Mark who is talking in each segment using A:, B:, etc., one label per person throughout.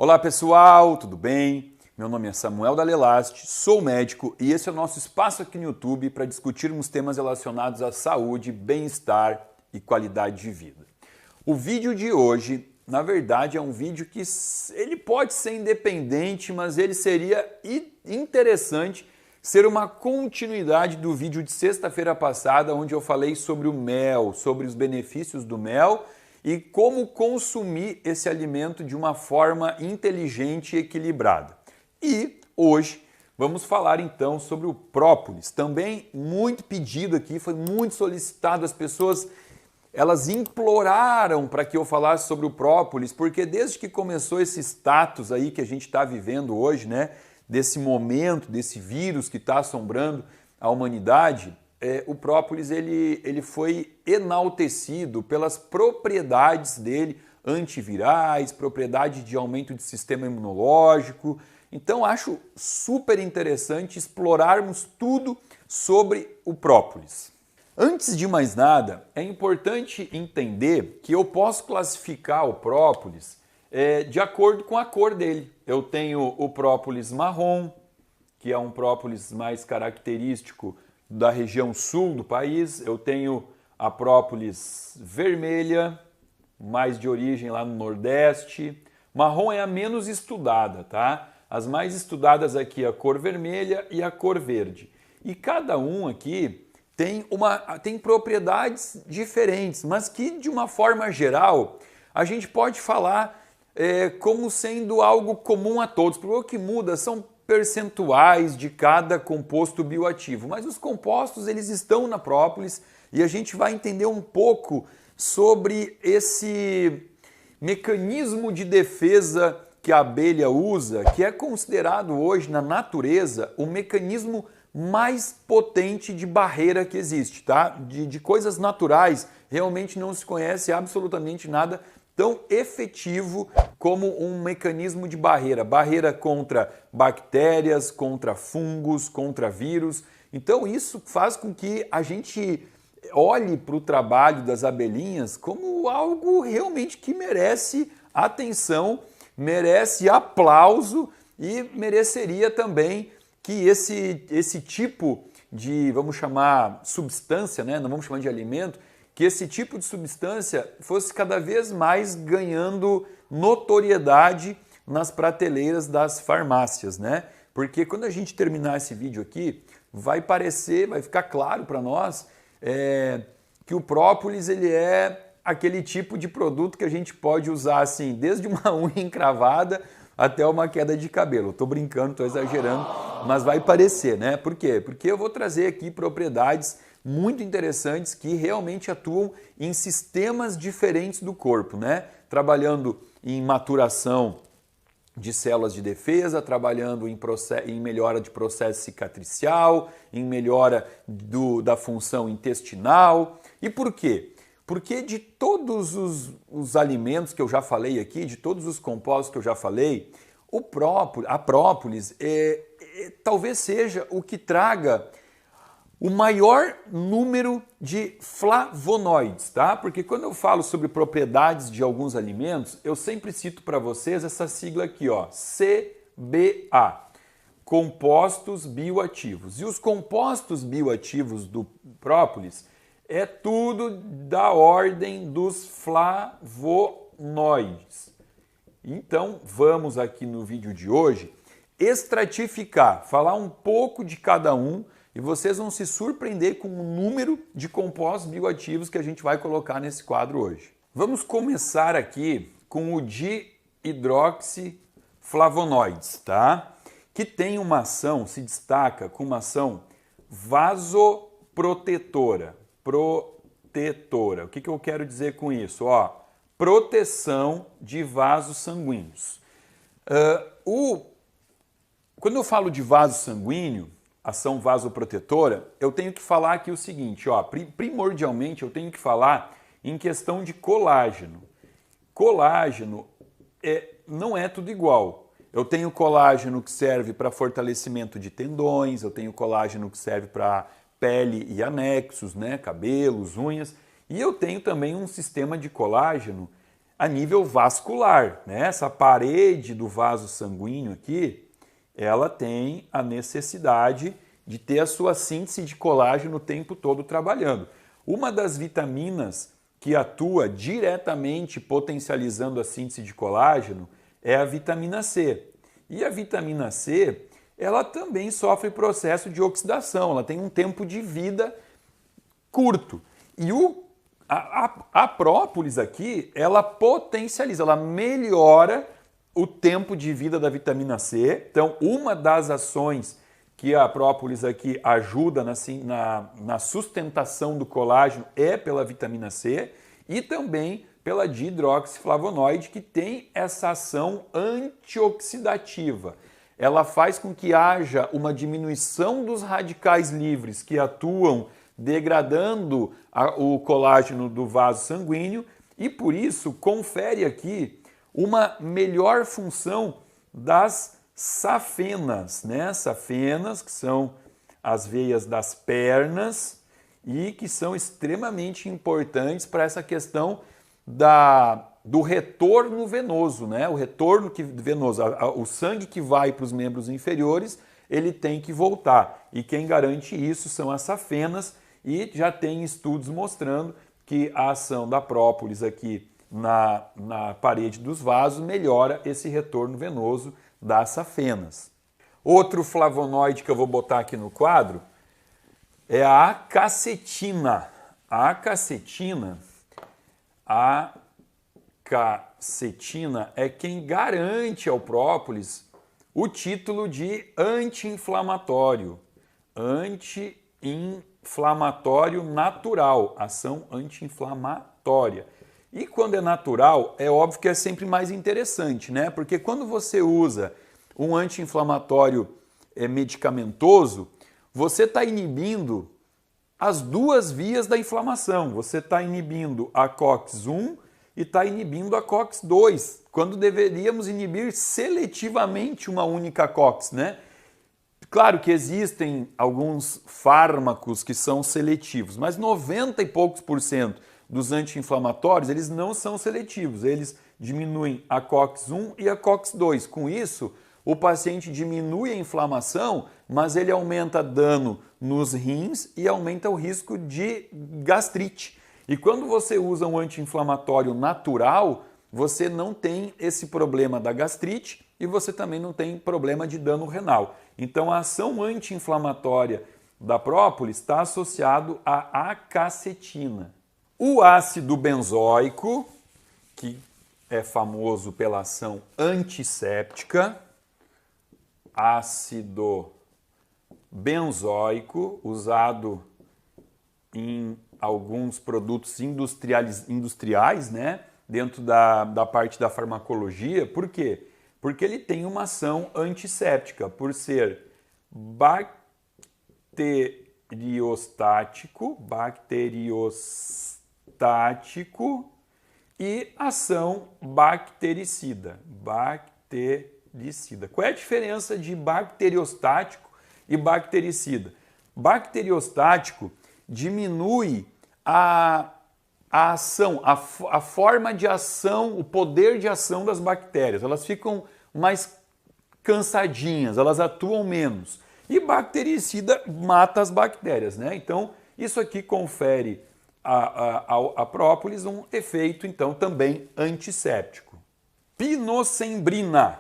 A: Olá pessoal, tudo bem? Meu nome é Samuel Dalelast, sou médico e esse é o nosso espaço aqui no YouTube para discutirmos temas relacionados à saúde, bem-estar e qualidade de vida. O vídeo de hoje, na verdade, é um vídeo que ele pode ser independente, mas ele seria interessante ser uma continuidade do vídeo de sexta-feira passada, onde eu falei sobre o mel, sobre os benefícios do mel e como consumir esse alimento de uma forma inteligente e equilibrada. E hoje vamos falar então sobre o própolis, também muito pedido aqui, foi muito solicitado, as pessoas elas imploraram para que eu falasse sobre o própolis, porque desde que começou esse status aí que a gente está vivendo hoje, né, desse momento, desse vírus que está assombrando a humanidade, o própolis ele foi enaltecido pelas propriedades dele antivirais, propriedade de aumento de sistema imunológico. Então acho super interessante explorarmos tudo sobre o própolis. Antes de mais nada, é importante entender que eu posso classificar o própolis de acordo com a cor dele. Eu tenho o própolis marrom, que é um própolis mais característico da região sul do país. Eu tenho a própolis vermelha, mais de origem lá no Nordeste. Marrom é a menos estudada, tá? As mais estudadas aqui é a cor vermelha e a cor verde. E cada um aqui tem propriedades diferentes, mas que de uma forma geral a gente pode falar como sendo algo comum a todos. Porque o que muda são percentuais de cada composto bioativo, mas os compostos eles estão na própolis e a gente vai entender um pouco sobre esse mecanismo de defesa que a abelha usa, que é considerado hoje na natureza o mecanismo mais potente de barreira que existe, tá? De coisas naturais realmente não se conhece absolutamente nada tão efetivo como um mecanismo de barreira. Barreira contra bactérias, contra fungos, contra vírus. Então isso faz com que a gente olhe para o trabalho das abelhinhas como algo realmente que merece atenção, merece aplauso e mereceria também que esse tipo de, vamos chamar, substância, né? Não vamos chamar de alimento, que esse tipo de substância fosse cada vez mais ganhando notoriedade nas prateleiras das farmácias, né? Porque quando a gente terminar esse vídeo aqui, vai ficar claro para nós que o própolis ele é aquele tipo de produto que a gente pode usar assim, desde uma unha encravada até uma queda de cabelo. Estou brincando, estou exagerando, mas vai parecer, né? Por quê? Porque eu vou trazer aqui propriedades muito interessantes que realmente atuam em sistemas diferentes do corpo, né? Trabalhando em maturação de células de defesa, trabalhando em melhora de processo cicatricial, em melhora da função intestinal. E por quê? Porque de todos os alimentos que eu já falei aqui, de todos os compostos que eu já falei, a própolis talvez seja o que traga o maior número de flavonoides, tá? Porque quando eu falo sobre propriedades de alguns alimentos, eu sempre cito para vocês essa sigla aqui, ó, CBA, compostos bioativos. E os compostos bioativos do própolis é tudo da ordem dos flavonoides. Então, vamos aqui no vídeo de hoje estratificar, falar um pouco de cada um e vocês vão se surpreender com o número de compostos bioativos que a gente vai colocar nesse quadro hoje. Vamos começar aqui com o dihidroxiflavonoides, tá? Que tem uma ação, se destaca com uma ação vasoprotetora. O que eu quero dizer com isso? Ó, proteção de vasos sanguíneos. Quando eu falo de vaso sanguíneo, ação vasoprotetora, eu tenho que falar aqui o seguinte, ó, primordialmente eu tenho que falar em questão de colágeno. Colágeno não é tudo igual. Eu tenho colágeno que serve para fortalecimento de tendões, eu tenho colágeno que serve para pele e anexos, né, cabelos, unhas, e eu tenho também um sistema de colágeno a nível vascular, né? Essa parede do vaso sanguíneo aqui, ela tem a necessidade de ter a sua síntese de colágeno o tempo todo trabalhando. Uma das vitaminas que atua diretamente potencializando a síntese de colágeno é a vitamina C. E a vitamina C, ela também sofre processo de oxidação, ela tem um tempo de vida curto. E a própolis aqui, ela potencializa, ela melhora o tempo de vida da vitamina C. Então, uma das ações que a própolis aqui ajuda na sustentação do colágeno é pela vitamina C e também pela dihidroxiflavonoide, que tem essa ação antioxidativa. Ela faz com que haja uma diminuição dos radicais livres que atuam degradando o colágeno do vaso sanguíneo e, por isso, confere aqui uma melhor função das safenas, né? Safenas, que são as veias das pernas e que são extremamente importantes para essa questão do retorno venoso, né? O retorno venoso, o sangue que vai para os membros inferiores, ele tem que voltar. E quem garante isso são as safenas, e já tem estudos mostrando que a ação da própolis aqui na parede dos vasos melhora esse retorno venoso das safenas. Outro flavonoide que eu vou botar aqui no quadro é a acacetina. A acacetina é quem garante ao própolis o título de anti-inflamatório. Anti-inflamatório natural, ação anti-inflamatória. E quando é natural, é óbvio que é sempre mais interessante, né? Porque quando você usa um anti-inflamatório medicamentoso, você está inibindo as duas vias da inflamação. Você está inibindo a COX-1 e está inibindo a COX-2, quando deveríamos inibir seletivamente uma única COX, né? Claro que existem alguns fármacos que são seletivos, mas 90 e poucos % dos anti-inflamatórios, eles não são seletivos, eles diminuem a COX-1 e a COX-2. Com isso, o paciente diminui a inflamação, mas ele aumenta dano nos rins e aumenta o risco de gastrite. E quando você usa um anti-inflamatório natural, você não tem esse problema da gastrite e você também não tem problema de dano renal. Então a ação anti-inflamatória da própolis está associado à acacetina. O ácido benzoico, que é famoso pela ação antisséptica, ácido benzoico, usado em alguns produtos industriais, né? Dentro da parte da farmacologia. Por quê? Porque ele tem uma ação antisséptica, por ser bacteriostático e ação bactericida. Qual é a diferença de bacteriostático e bactericida? Bacteriostático diminui a ação, a forma de ação, o poder de ação das bactérias. Elas ficam mais cansadinhas, elas atuam menos. E bactericida mata as bactérias, né? Então, isso aqui confere à própolis um efeito, então, também antisséptico. Pinossembrina.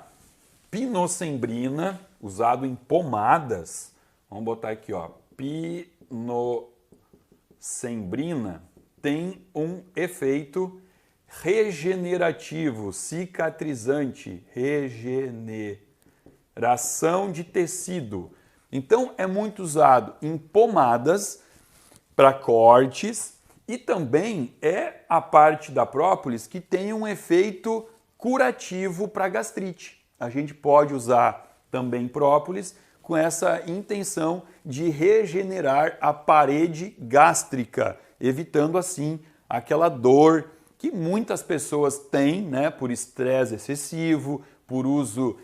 A: Pinossembrina, usado em pomadas. Vamos botar aqui, ó. Pinossembrina tem um efeito regenerativo, cicatrizante, regeneração de tecido. Então é muito usado em pomadas para cortes e também é a parte da própolis que tem um efeito curativo para gastrite. A gente pode usar também própolis com essa intenção de regenerar a parede gástrica, evitando assim aquela dor que muitas pessoas têm, né, por estresse excessivo, por uso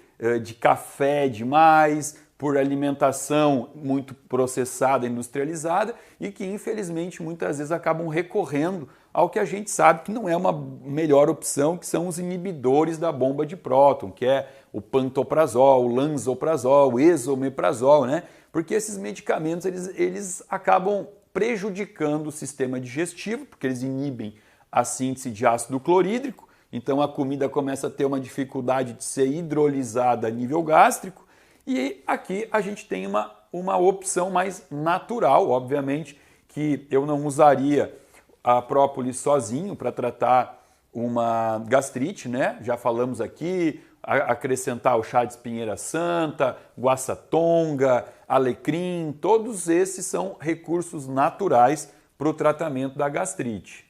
A: de café demais, por alimentação muito processada, industrializada e que infelizmente muitas vezes acabam recorrendo ao que a gente sabe que não é uma melhor opção, que são os inibidores da bomba de próton, que é o pantoprazol, o lansoprazol, o esomeprazol, né? Porque esses medicamentos eles acabam prejudicando o sistema digestivo, porque eles inibem a síntese de ácido clorídrico, então a comida começa a ter uma dificuldade de ser hidrolisada a nível gástrico, e aqui a gente tem uma opção mais natural, obviamente, que eu não usaria a própolis sozinho para tratar uma gastrite, né? Já falamos aqui, acrescentar o chá de espinheira santa, guaçatonga, alecrim, todos esses são recursos naturais para o tratamento da gastrite.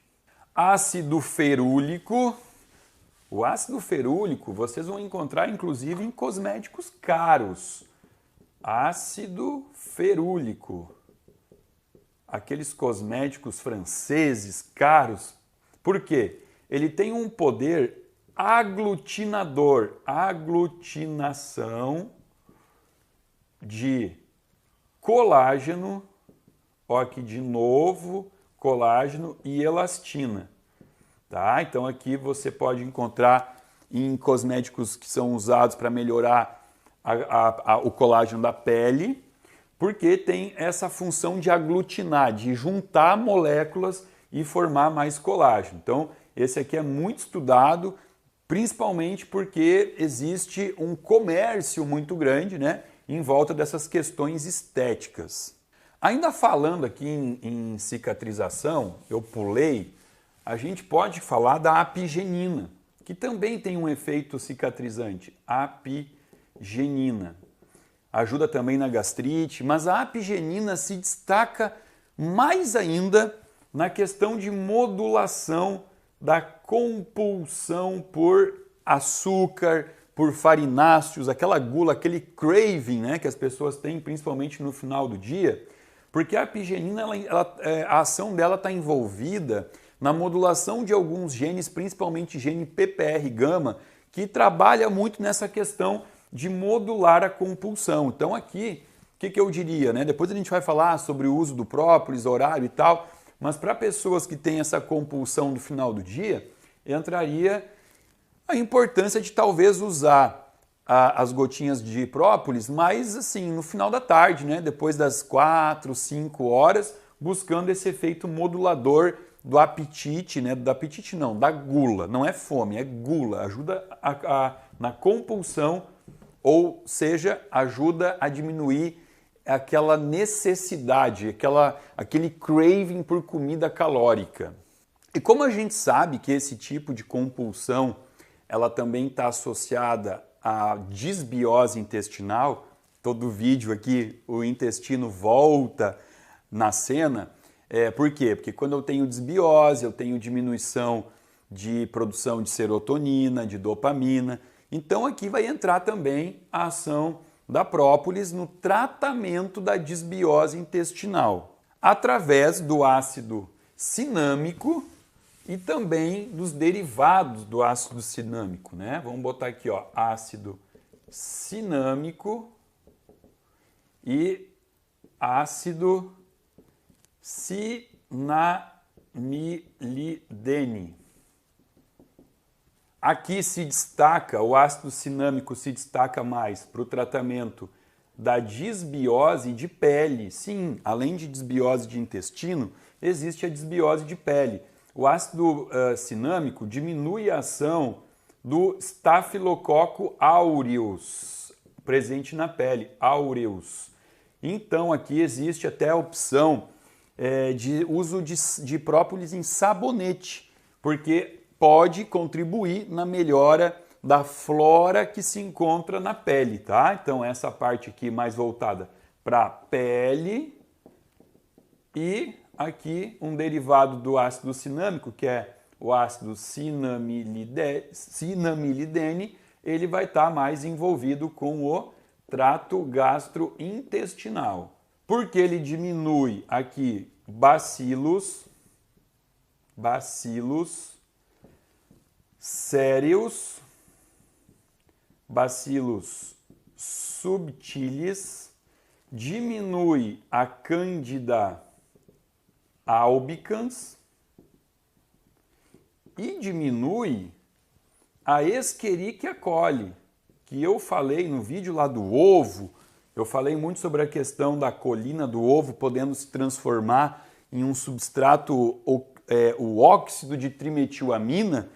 A: Ácido ferúlico. O ácido ferúlico vocês vão encontrar inclusive em cosméticos caros. Ácido ferúlico. Aqueles cosméticos franceses caros. Por quê? Ele tem um poder aglutinador, aglutinação de colágeno, ó aqui de novo, colágeno e elastina. Tá? Então aqui você pode encontrar em cosméticos que são usados para melhorar o colágeno da pele, porque tem essa função de aglutinar, de juntar moléculas e formar mais colágeno. Então esse aqui é muito estudado, principalmente porque existe um comércio muito grande, né, em volta dessas questões estéticas. Ainda falando aqui em cicatrização, eu pulei, a gente pode falar da apigenina, que também tem um efeito cicatrizante, apigenina. Ajuda também na gastrite, mas a apigenina se destaca mais ainda na questão de modulação da compulsão por açúcar, por farináceos, aquela gula, aquele craving, né, que as pessoas têm principalmente no final do dia, porque a apigenina, a ação dela está envolvida na modulação de alguns genes, principalmente gene PPR-gama, que trabalha muito nessa questão de modular a compulsão. Então aqui, o que eu diria, né? Depois a gente vai falar sobre o uso do própolis, horário e tal, mas para pessoas que têm essa compulsão no final do dia, entraria a importância de talvez usar as gotinhas de própolis, mas assim, no final da tarde, né? Depois das 4, 5 horas, buscando esse efeito modulador do apetite, né? Do apetite não, da gula. Não é fome, é gula. Ajuda na compulsão, ou seja, ajuda a diminuir aquela necessidade, aquele craving por comida calórica. E como a gente sabe que esse tipo de compulsão ela também está associada à disbiose intestinal, todo vídeo aqui o intestino volta na cena, por quê? Porque quando eu tenho disbiose, eu tenho diminuição de produção de serotonina, de dopamina, então aqui vai entrar também a ação da própolis no tratamento da disbiose intestinal, através do ácido cinâmico e também dos derivados do ácido cinâmico, né? Vamos botar aqui, ó, ácido cinâmico e ácido cinamilidene. Aqui se destaca, o ácido cinâmico se destaca mais para o tratamento da disbiose de pele. Sim, além de disbiose de intestino, existe a disbiose de pele. O ácido cinâmico diminui a ação do Staphylococcus aureus, presente na pele, aureus. Então aqui existe até a opção de uso de própolis em sabonete, porque pode contribuir na melhora da flora que se encontra na pele, tá? Então essa parte aqui mais voltada para a pele e aqui um derivado do ácido cinâmico, que é o ácido cinamilidene, ele vai estar mais envolvido com o trato gastrointestinal, porque ele diminui aqui bacilos sérios, bacilos subtilis, diminui a Candida albicans e diminui a Escherichia coli, que eu falei no vídeo lá do ovo. Eu falei muito sobre a questão da colina do ovo podendo se transformar em um substrato, o óxido de trimetilamina,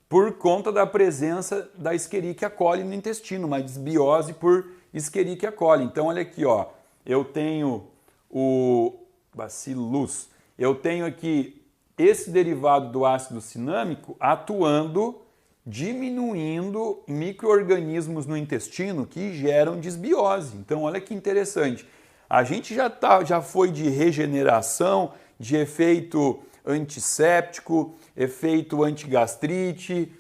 A: por conta da presença da Escherichia coli no intestino, uma desbiose por Escherichia coli. Então, olha aqui, ó, eu tenho o Bacillus, eu tenho aqui esse derivado do ácido cinâmico atuando, diminuindo micro-organismos no intestino que geram desbiose. Então, olha que interessante. A gente já foi de regeneração, de efeito antisséptico, efeito antigastrite,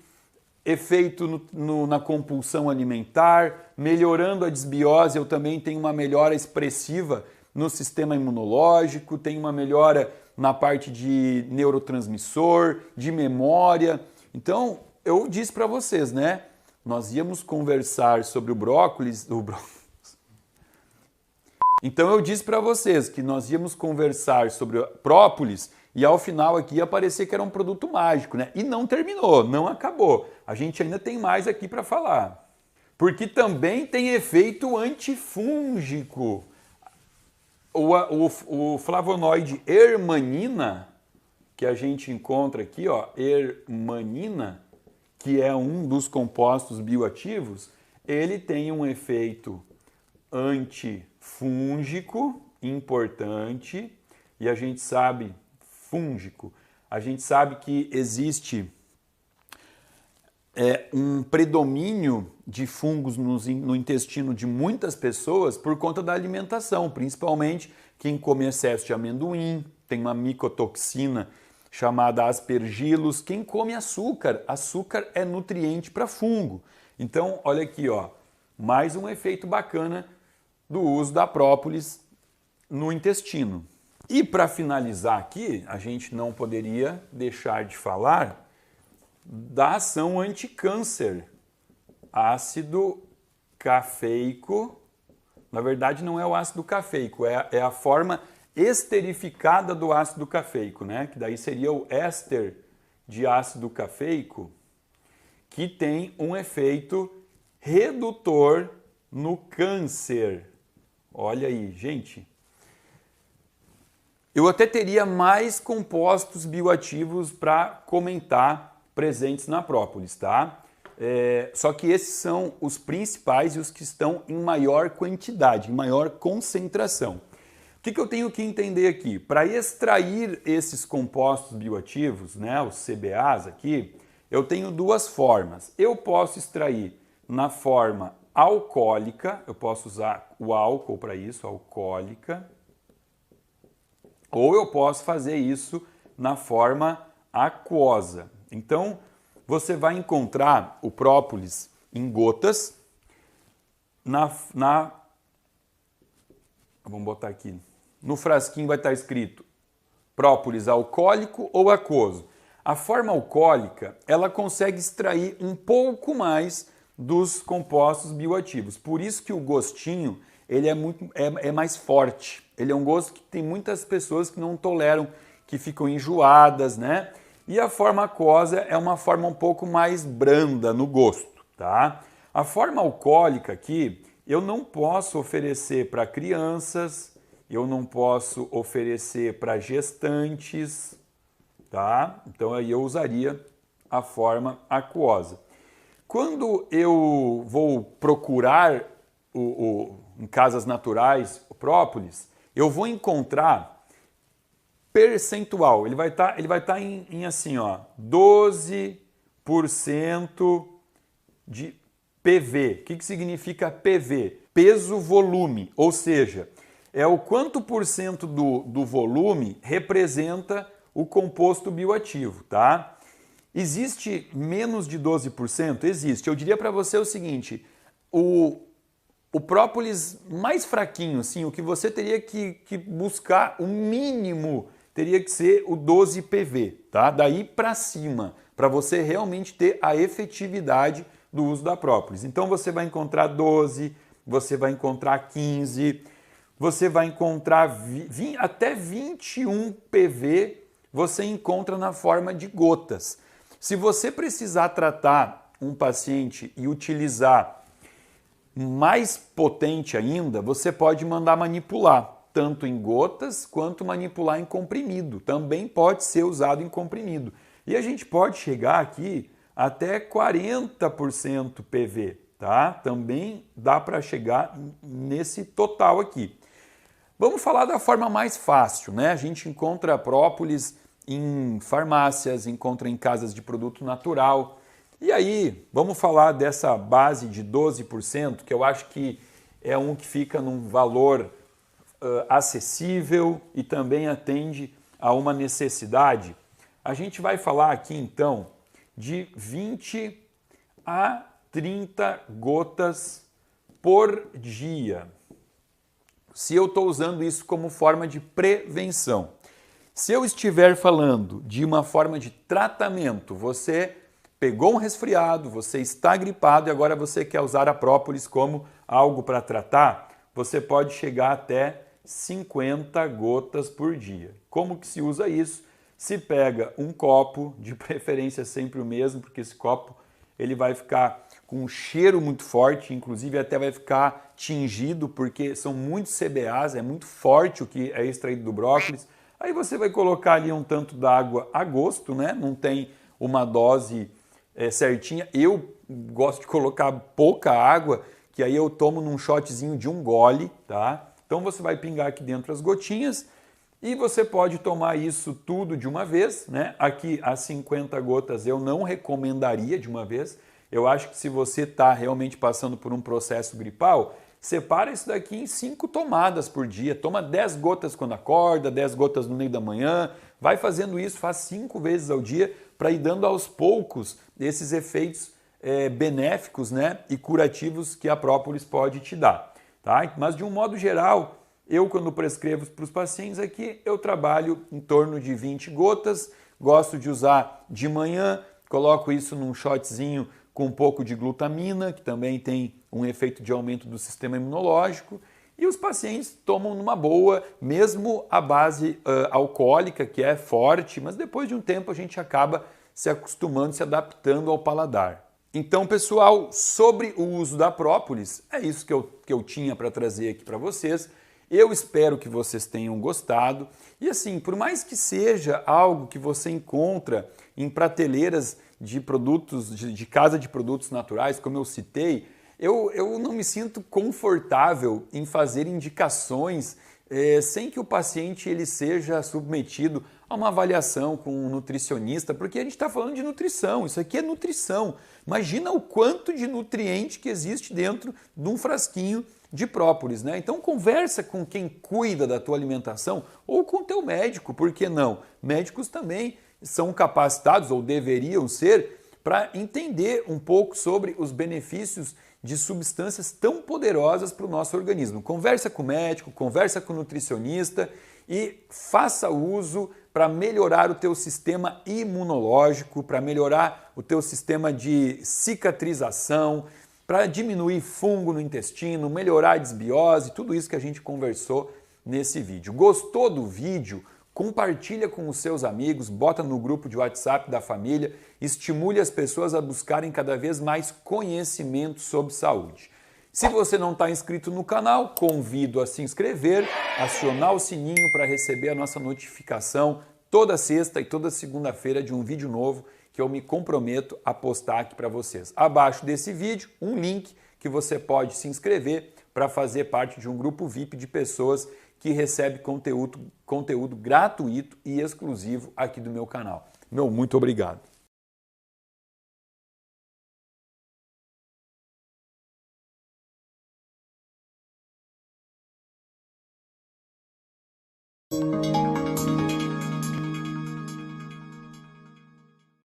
A: efeito na compulsão alimentar, melhorando a desbiose. Eu também tenho uma melhora expressiva no sistema imunológico, tenho uma melhora na parte de neurotransmissor, de memória. Então, eu disse para vocês, né? Nós íamos conversar sobre o brócolis. Então, eu disse para vocês que nós íamos conversar sobre o própolis e ao final aqui ia parecer que era um produto mágico, né? E não terminou, não acabou. A gente ainda tem mais aqui para falar. Porque também tem efeito antifúngico. O flavonoide hermanina, que a gente encontra aqui, ó, hermanina, que é um dos compostos bioativos, ele tem um efeito antifúngico importante, e a gente sabe, fúngico, a gente sabe que existe um predomínio de fungos no intestino de muitas pessoas por conta da alimentação, principalmente quem come excesso de amendoim, tem uma micotoxina chamada aspergillus, quem come açúcar, açúcar é nutriente para fungo. Então, olha aqui, ó, mais um efeito bacana do uso da própolis no intestino. E para finalizar aqui, a gente não poderia deixar de falar da ação anticâncer. Ácido cafeico, na verdade não é o ácido cafeico, é a forma esterificada do ácido cafeico, né? Que daí seria o éster de ácido cafeico, que tem um efeito redutor no câncer. Olha aí, gente. Eu até teria mais compostos bioativos para comentar presentes na própolis, tá? Só que esses são os principais e os que estão em maior quantidade, em maior concentração. O que eu tenho que entender aqui? Para extrair esses compostos bioativos, né, os CBAs aqui, eu tenho duas formas. Eu posso extrair na forma alcoólica, eu posso usar o álcool para isso, alcoólica, ou eu posso fazer isso na forma aquosa. Então, você vai encontrar o própolis em gotas vamos botar aqui. No frasquinho vai estar escrito própolis alcoólico ou aquoso. A forma alcoólica, ela consegue extrair um pouco mais dos compostos bioativos. Por isso que o gostinho, ele é mais forte. Ele é um gosto que tem muitas pessoas que não toleram, que ficam enjoadas, né? E a forma aquosa é uma forma um pouco mais branda no gosto, tá? A forma alcoólica aqui, eu não posso oferecer para crianças, eu não posso oferecer para gestantes, tá? Então aí eu usaria a forma aquosa. Quando eu vou procurar em casas naturais o própolis, eu vou encontrar percentual. Ele vai estar em assim, ó, 12% de PV. O que significa PV? Peso-volume, ou seja, é o quanto por cento do volume representa o composto bioativo, tá? Existe menos de 12%? Existe. Eu diria para você o seguinte, o própolis mais fraquinho, assim, o que você teria que buscar, o mínimo, teria que ser o 12 PV, tá? Daí para cima, para você realmente ter a efetividade do uso da própolis. Então você vai encontrar 12, você vai encontrar 15, você vai encontrar até 21 PV, você encontra na forma de gotas. Se você precisar tratar um paciente e utilizar mais potente ainda, você pode mandar manipular, tanto em gotas quanto manipular em comprimido. Também pode ser usado em comprimido. E a gente pode chegar aqui até 40% PV, tá? Também dá para chegar nesse total aqui. Vamos falar da forma mais fácil, né? A gente encontra própolis em farmácias, encontra em casas de produto natural. E aí, vamos falar dessa base de 12%, que eu acho que é um que fica num valor acessível e também atende a uma necessidade. A gente vai falar aqui então de 20 a 30 gotas por dia. Se eu estou usando isso como forma de prevenção. Se eu estiver falando de uma forma de tratamento, você pegou um resfriado, você está gripado e agora você quer usar a própolis como algo para tratar, você pode chegar até 50 gotas por dia. Como que se usa isso? Se pega um copo, de preferência sempre o mesmo, porque esse copo ele vai ficar com um cheiro muito forte, inclusive até vai ficar tingido, porque são muitos CBAs, é muito forte o que é extraído do brócolis. Aí você vai colocar ali um tanto d'água a gosto, né? Não tem uma dose certinha. Eu gosto de colocar pouca água, que aí eu tomo num shotzinho de 1 gole, tá? Então você vai pingar aqui dentro as gotinhas e você pode tomar isso tudo de uma vez, né? Aqui as 50 gotas eu não recomendaria de uma vez. Eu acho que se você está realmente passando por um processo gripal, separa isso daqui em 5 tomadas por dia. Toma 10 gotas quando acorda, 10 gotas no meio da manhã. Vai fazendo isso, faz 5 vezes ao dia para ir dando aos poucos esses efeitos benéficos, né, e curativos que a própolis pode te dar. Tá? Mas de um modo geral, eu quando prescrevo para os pacientes aqui, eu trabalho em torno de 20 gotas, gosto de usar de manhã, coloco isso num shotzinho com um pouco de glutamina, que também tem um efeito de aumento do sistema imunológico, e os pacientes tomam numa boa, mesmo a base alcoólica, que é forte, mas depois de um tempo a gente acaba se acostumando, se adaptando ao paladar. Então, pessoal, sobre o uso da própolis, é isso que eu tinha para trazer aqui para vocês. Eu espero que vocês tenham gostado. E assim, por mais que seja algo que você encontra em prateleiras de produtos, de casa de produtos naturais, como eu citei, eu não me sinto confortável em fazer indicações sem que o paciente ele seja submetido a uma avaliação com um nutricionista, porque a gente está falando de nutrição, isso aqui é nutrição. Imagina o quanto de nutriente que existe dentro de um frasquinho de própolis, né? Então conversa com quem cuida da tua alimentação ou com o teu médico, por que não? Médicos também são capacitados ou deveriam ser para entender um pouco sobre os benefícios de substâncias tão poderosas para o nosso organismo. Conversa com o médico, conversa com o nutricionista e faça uso para melhorar o teu sistema imunológico, para melhorar o teu sistema de cicatrização, para diminuir fungo no intestino, melhorar a desbiose, tudo isso que a gente conversou nesse vídeo. Gostou do vídeo? Compartilha com os seus amigos, bota no grupo de WhatsApp da família, estimule as pessoas a buscarem cada vez mais conhecimento sobre saúde. Se você não está inscrito no canal, convido a se inscrever, acionar o sininho para receber a nossa notificação toda sexta e toda segunda-feira de um vídeo novo que eu me comprometo a postar aqui para vocês. Abaixo desse vídeo, um link que você pode se inscrever para fazer parte de um grupo VIP de pessoas que recebe conteúdo gratuito e exclusivo aqui do meu canal. Muito obrigado.